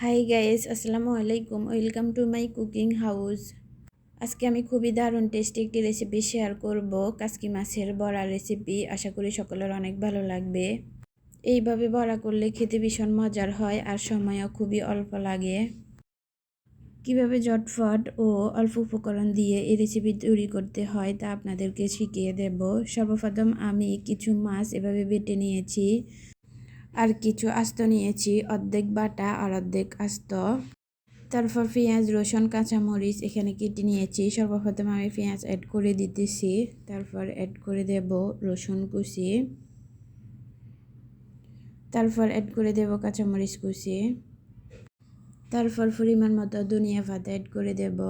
Hi guys, আসসালামু আলাইকুম। Welcome to my cooking house. আজকে আমি খুবই দারুণ টেস্টি একটি রেসিপি শেয়ার করব, কাসকি মাছের বড়া রেসিপি। আশা করি সকলের অনেক ভালো লাগবে। এইভাবে বড়া করলে খেতে ভীষণ মজার হয় আর সময়ও খুবই অল্প লাগে। কিভাবে ঝটফট ও অল্প উপকরণ দিয়ে এই রেসিপি তৈরি করতে হয় তা আপনাদেরকে শিখিয়ে দেব। সর্বপ্রথম আমি কিছু মাছ এভাবে বেটে নিয়েছি, আর কিছু আস্ত নিয়েছি, অর্ধেক বাটা আর অর্ধেক আস্ত। তারপর পেঁয়াজ, রসুন, কাঁচামরিচ এখানে কেটে নিয়েছি। সর্বপ্রথম আমি পেঁয়াজ অ্যাড করে দিতেছি, তারপর অ্যাড করে দেব রসুন কুচি, তারপর অ্যাড করে দেব কাঁচামরিচ কুচি, তারপর পরিমাণ মতো ধনিয়া পাতা অ্যাড করে দেব,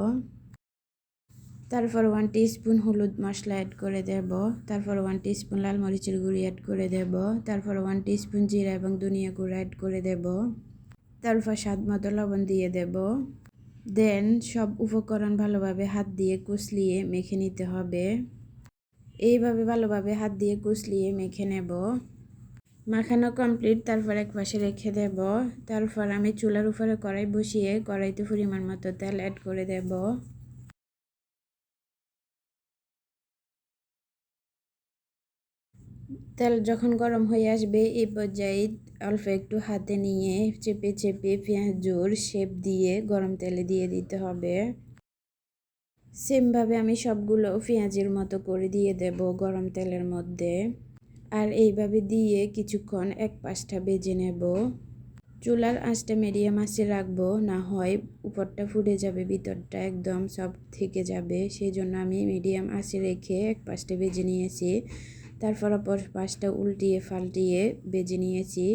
তারপর 1 টিস্পুন হলুদ মশলা অ্যাড করে দেব, তারপর 1 টিস্পুন লাল মরিচের গুঁড়ি অ্যাড করে দেব, তারপর 1 টিস্পুন জিরা এবং ধনিয়া গুঁড়া অ্যাড করে দেব, তারপর স্বাদ মতো লবণ দিয়ে দেব। দেন সব উপকরণ ভালোভাবে হাত দিয়ে কুচলিয়ে মেখে নিতে হবে। এইভাবে ভালোভাবে হাত দিয়ে কুচলিয়ে মেখে নেব। মাখানো কমপ্লিট, তারপর এক পাশে রেখে দেব। তারপর আমি চুলার উপরে কড়াই বসিয়ে কড়াইতে পরিমাণ মতো তেল অ্যাড করে দেব। তেল যখন গরম হয়ে আসবে এই পর্যায়ে অল্প একটু হাতে নিয়ে চেপে চেপে পেঁয়াজুর শেপ দিয়ে গরম তেলে দিয়ে দিতে হবে। সেমভাবে আমি সবগুলো পেঁয়াজের মতো করে দিয়ে দেব গরম তেলের মধ্যে। আর এইভাবে দিয়ে কিছুক্ষণ এক পাশটা ভেজে নেব। চুলার আঁচটা মিডিয়াম আঁচে রাখবো, না হয় উপরটা ফুটে যাবে, ভিতরটা একদম সব থেকে যাবে। সেই জন্য আমি মিডিয়াম আঁচে রেখে এক পাশটা ভেজে নিয়েছি। তারপর অপর পাশটা উল্টিয়ে পাল্টিয়ে ভেজে নিয়েছি।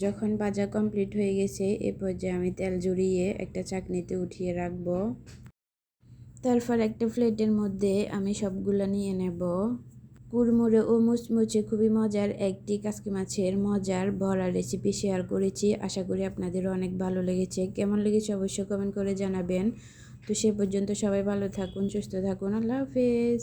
যখন ভাজা কমপ্লিট হয়ে গেছে এ পর্যায়ে আমি তেল ঝরিয়ে একটা চাকনিতে উঠিয়ে রাখবো। তারপর একটা প্লেটের মধ্যে আমি সবগুলো নিয়ে নেব। কুড়মুড়ে ও মুচমুচে খুবই মজার একটি কাসকি মাছের মজার বড়া রেসিপি শেয়ার করেছি। আশা করি আপনাদেরও অনেক ভালো লেগেছে। কেমন লেগেছে অবশ্যই কমেন্ট করে জানাবেন। তো সে পর্যন্ত সবাই ভালো থাকুন, সুস্থ থাকুন। আল্লাহ হাফেজ।